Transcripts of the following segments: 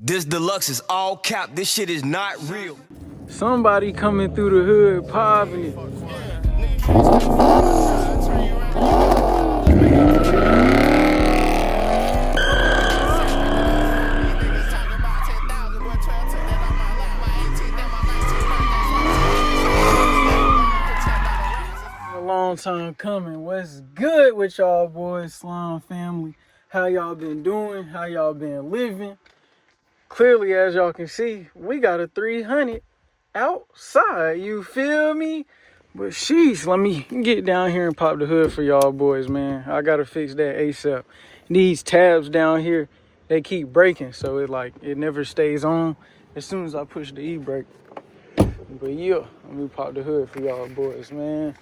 This deluxe is all cap. This shit is not real. Somebody coming through the hood, popping it. A long time coming. What's good with y'all boys, Slime family? How y'all been doing? How y'all been living? Clearly, as y'all can see, we got a 300 outside, you feel me? But sheesh, let me get down here and pop the hood for y'all boys, man. I gotta fix that ASAP. These tabs down here, they keep breaking, so it never stays on as soon as I push the e-brake. But yeah, let me pop the hood for y'all boys, man.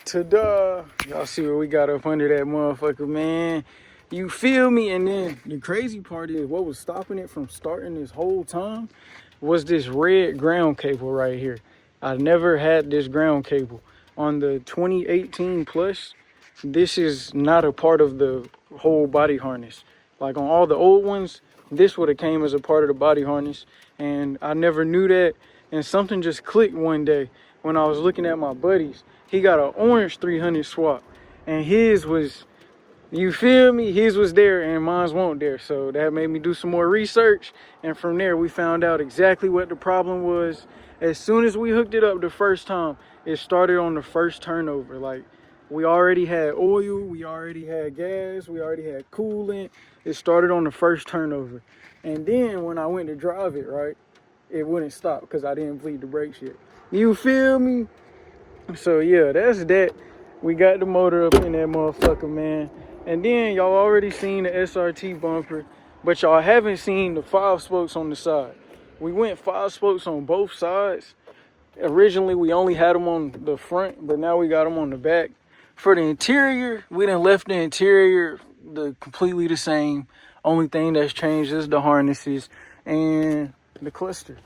Ta-da! Y'all see what we got up under that motherfucker, man. You feel me? And then the crazy part is what was stopping it from starting this whole time was this red ground cable right here. I never had this ground cable. On the 2018 Plus, this is not a part of the whole body harness. Like on all the old ones, this would have came as a part of the body harness. And I never knew that. And something just clicked one day when I was looking at my buddies. He got an orange 300 swap. And his was... You feel me? His was there and mine's won't there. So that made me do some more research. And from there, we found out exactly what the problem was. As soon as we hooked it up the first time, it started on the first turnover. Like, we already had oil, we already had gas, we already had coolant. It started on the first turnover. And then when I went to drive it, right, it wouldn't stop because I didn't bleed the brakes yet. You feel me? So yeah, that's that. We got the motor up in that motherfucker, man. And then y'all already seen the SRT bumper, but y'all haven't seen the 5 spokes on the side. We went 5 spokes on both sides. Originally, we only had them on the front, but now we got them on the back. For the interior, we done left the interior completely the same. Only thing that's changed is the harnesses and the cluster.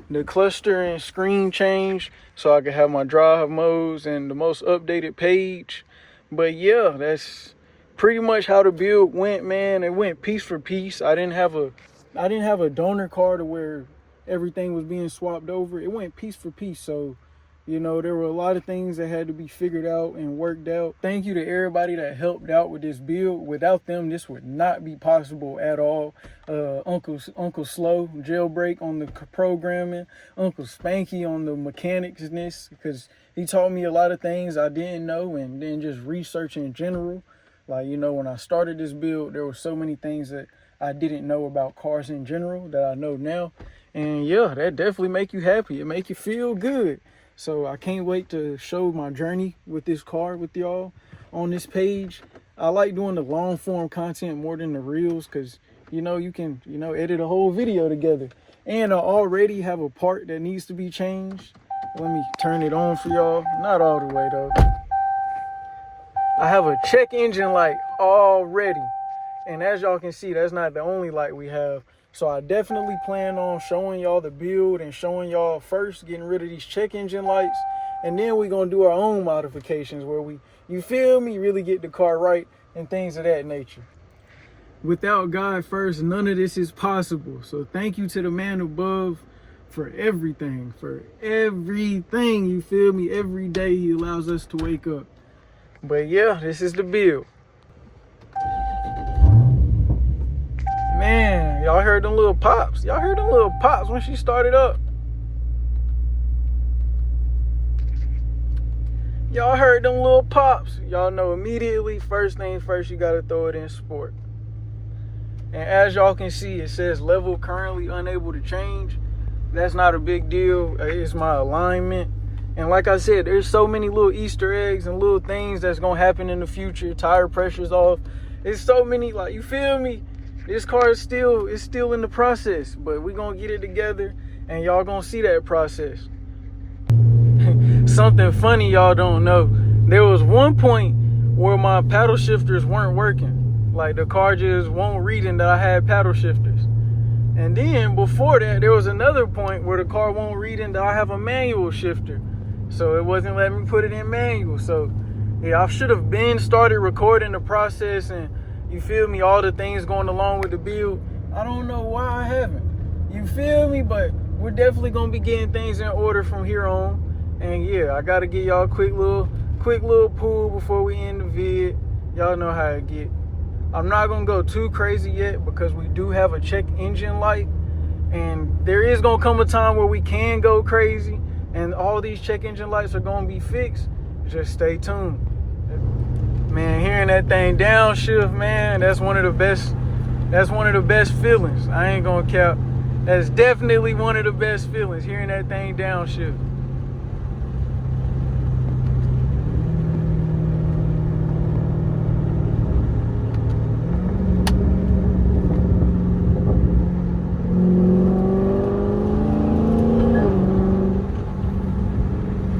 The cluster and screen changed so I could have my drive modes and the most updated page. But yeah, that's pretty much how the build went, man. It went piece for piece. I didn't have a donor car to where everything was being swapped over. It went piece for piece. So, you know, there were a lot of things that had to be figured out and worked out. Thank you to everybody that helped out with this build. Without them, this would not be possible at all. Uncle Slow, jailbreak on the programming. Uncle Spanky on the mechanicsness, because he taught me a lot of things I didn't know, and then just research in general. Like, you know, when I started this build, there were so many things that I didn't know about cars in general that I know now. And yeah, that definitely make you happy. It make you feel good. So I can't wait to show my journey with this car with y'all on this page. I like doing the long form content more than the reels because, you know, you can, you know, edit a whole video together. And I already have a part that needs to be changed. Let me turn it on for y'all. Not all the way though. I have a check engine light already. And as y'all can see, that's not the only light we have. So I definitely plan on showing y'all the build and showing y'all first getting rid of these check engine lights. And then we're going to do our own modifications where we, you feel me, really get the car right and things of that nature. Without God first, none of this is possible. So thank you to the man above for everything, you feel me? Every day he allows us to wake up. But yeah, this is the build. Man, y'all heard them little pops. Y'all heard them little pops when she started up. Y'all heard them little pops. Y'all know immediately, first thing first, you gotta throw it in sport. And as y'all can see, it says level currently unable to change. That's not a big deal. It's my alignment. And like I said, there's so many little Easter eggs and little things that's gonna happen in the future. Tire pressure's off. There's so many, like, you feel me? This car is still in the process, but we're gonna get it together and y'all gonna see that process. Something funny y'all don't know. There was one point where my paddle shifters weren't working. Like, the car just won't reading that I had paddle shifters. And then before that, there was another point where the car won't reading that I have a manual shifter. So it wasn't letting me put it in manual. So yeah, I should have been started recording the process and, you feel me, all the things going along with the build. I don't know why I haven't. You feel me? But we're definitely gonna be getting things in order from here on. And yeah, I gotta get y'all a quick little pull before we end the vid. Y'all know how it get. I'm not gonna go too crazy yet because we do have a check engine light, and there is gonna come a time where we can go crazy, and all these check engine lights are gonna be fixed. Just stay tuned. Man, hearing that thing downshift, man, that's one of the best feelings. I ain't gonna cap. That's definitely one of the best feelings, hearing that thing downshift.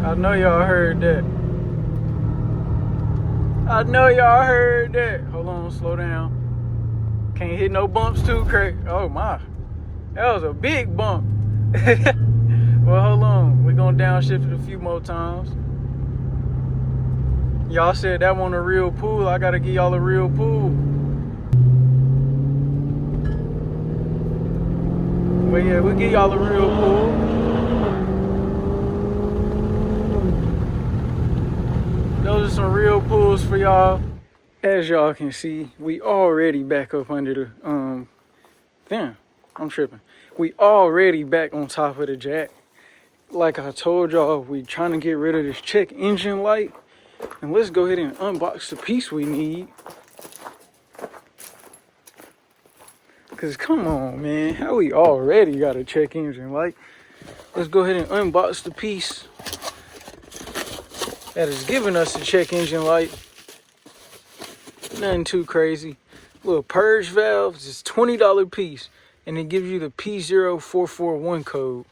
I know y'all heard that. I know y'all heard that. Hold on, slow down. Can't hit no bumps too crazy. Oh my, that was a big bump. Well, hold on. We're gonna downshift it a few more times. Y'all said that one a real pool. I gotta give y'all a real pool. But yeah, we'll give y'all a real pool. Those are some real pulls for y'all. As y'all can see, we already back up under the damn, I'm tripping. We already back on top of the jack. Like I told y'all, we trying to get rid of this check engine light. And let's go ahead and unbox the piece we need. Cause come on, man, how we already got a check engine light? Let's go ahead and unbox the piece that is giving us the check engine light. Nothing too crazy. Little purge valves, it's $20 piece, and it gives you the P0441 code.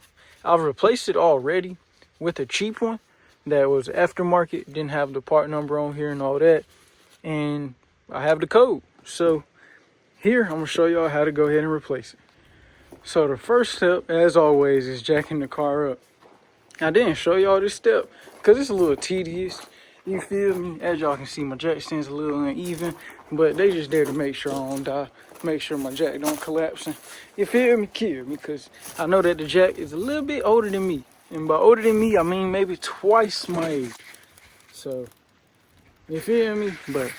I've replaced it already with a cheap one that was aftermarket, didn't have the part number on here and all that, and I have the code. So here, I'm gonna show y'all how to go ahead and replace it. So the first step, as always, is jacking the car up. I didn't show y'all this step because it's a little tedious. You feel me? As y'all can see, my jack stands a little uneven, but they just there to make sure I don't die, make sure my jack don't collapse. And you feel me? Kill me, because I know that the jack is a little bit older than me. And by older than me, I mean maybe twice my age. So, you feel me? But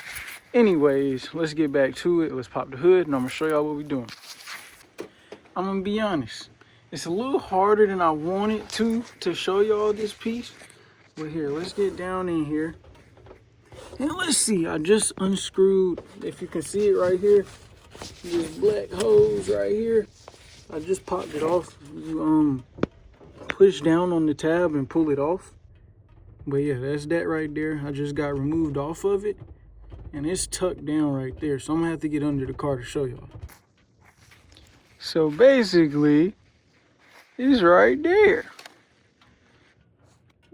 anyways, let's get back to it. Let's pop the hood, and I'm going to show y'all what we're doing. I'm going to be honest. It's a little harder than I wanted to show y'all this piece. But here, let's get down in here. And let's see, I just unscrewed, if you can see it right here, this black hose right here. I just popped it off. You push down on the tab and pull it off. But yeah, that's that right there. I just got removed off of it. And it's tucked down right there. So I'm gonna have to get under the car to show y'all. So basically, it's right there.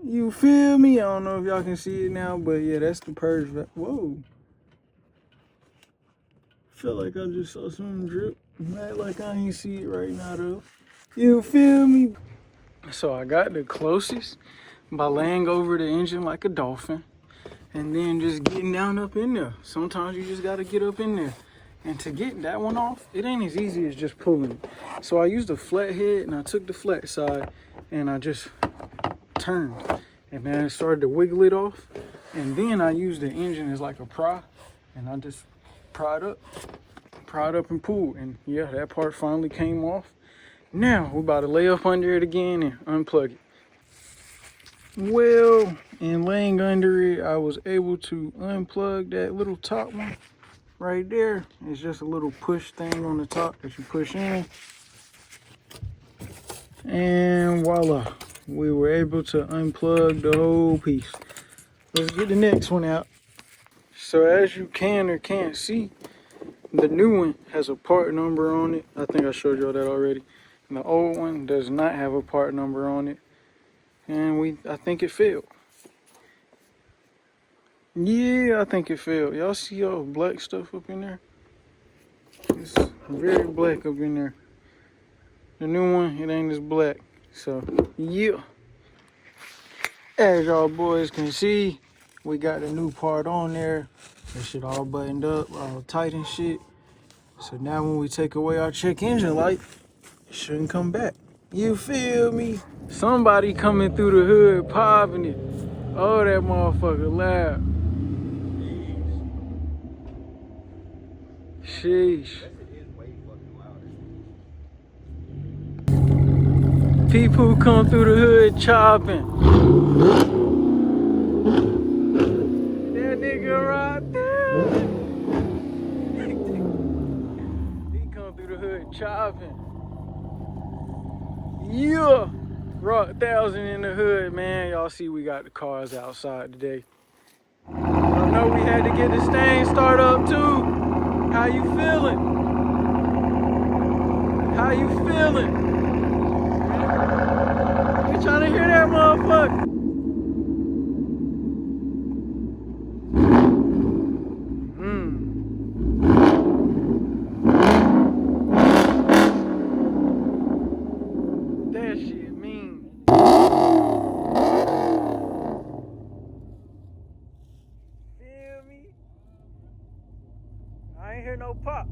You feel me? I don't know if y'all can see it now, but yeah, that's the purge. Whoa. Felt like I just saw something drip. Act like I ain't see it right now though. You feel me? So I got the closest by laying over the engine like a dolphin. And then just getting down up in there. Sometimes you just gotta get up in there. And to get that one off, it ain't as easy as just pulling it. So I used a flat head and I took the flat side and I just turned. And then I started to wiggle it off. And then I used the engine as like a pry. And I just pried up and pulled. And yeah, that part finally came off. Now we're about to lay up under it again and unplug it. Well, in laying under it, I was able to unplug that little top one right there. It's just a little push thing on the top that you push in. And voila, we were able to unplug the whole piece. Let's get the next one out. So as you can or can't see, the new one has a part number on it. I think I showed y'all that already. And the old one does not have a part number on it. And I think it failed. Yeah, I think it failed. Y'all see all black stuff up in there? It's very black up in there. The new one, it ain't as black. So, yeah. As y'all boys can see, we got the new part on there. That shit all buttoned up, all tight and shit. So now when we take away our check engine light, it shouldn't come back. You feel me? Somebody coming through the hood popping it. Oh, that motherfucker loud. Sheesh. People who come through the hood chopping. That nigga right there. He come through the hood chopping. Yeah. Rock 1,000 in the hood, man. Y'all see we got the cars outside today. I know we had to get the stain start up too. How you feeling? How you feeling? You trying to hear that motherfucker? That shit mean. Feel me? I ain't hear no pop.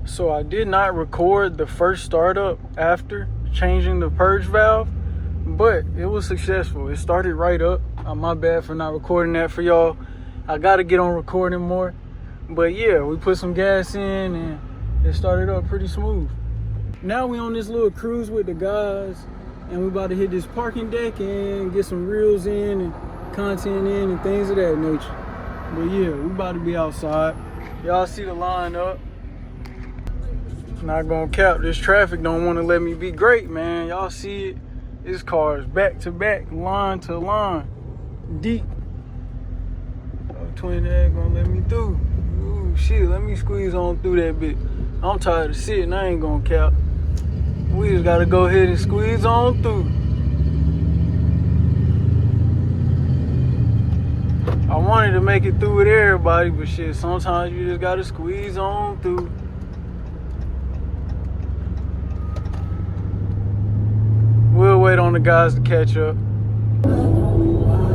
So I did not record the first startup after changing the purge valve, but it was successful. It started right up. My bad for not recording that for y'all. I gotta get on recording more. But yeah, we put some gas in and it started up pretty smooth. Now we on this little cruise with the guys and we about to hit this parking deck and get some reels in and content in and things of that nature. But yeah, we about to be outside. Y'all see the line up. Not gonna cap, this traffic don't want to let me be great, man. Y'all see it. This car is back to back, line to line, deep. Twin ain't gonna let me through. Ooh, shit, let me squeeze on through that bit. I'm tired of sitting, I ain't gonna cap. We just gotta go ahead and squeeze on through. I wanted to make it through with everybody, but shit, sometimes you just gotta squeeze on through. We'll wait on the guys to catch up.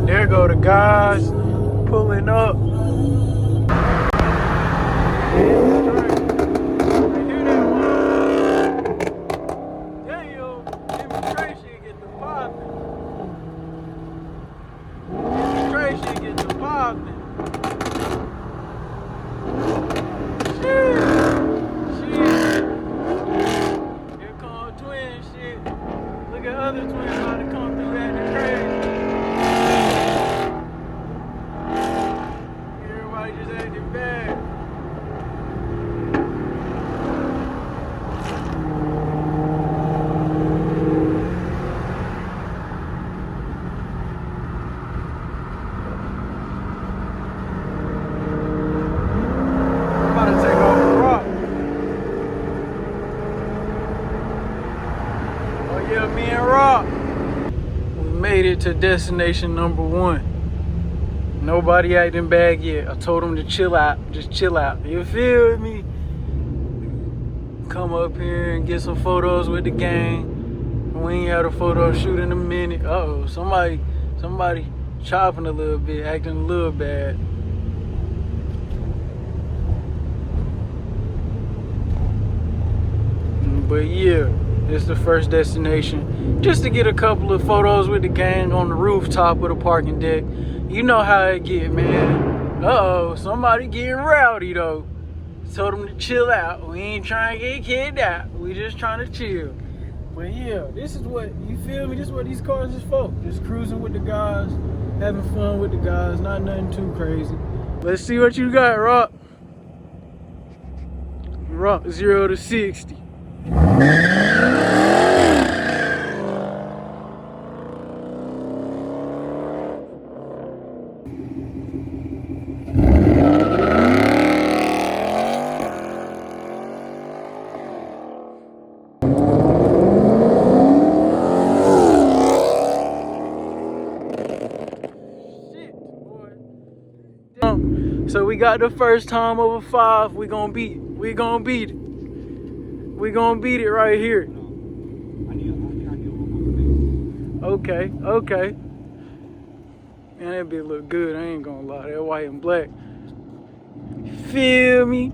There go the guys pulling up. To destination number 1. Nobody acting bad yet. I told them to chill out. Just chill out. You feel me? Come up here and get some photos with the gang. We ain't had a photo shoot in a minute. Uh-oh. Somebody chopping a little bit, acting a little bad. But yeah, it's the first destination. Just to get a couple of photos with the gang on the rooftop of the parking deck. You know how it get, man. Uh-oh, somebody getting rowdy though. Told them to chill out. We ain't trying to get kicked out. We just trying to chill. But yeah, this is what, you feel me? This is what these cars is for. Just cruising with the guys, having fun with the guys, not nothing too crazy. Let's see what you got, Rock. Rock 0 to 60. So we got the first time over 5. We gonna beat it. We gonna beat it. We gonna beat it right here. Okay, okay. Man, that bitch look good. I ain't gonna lie. That white and black. Feel me?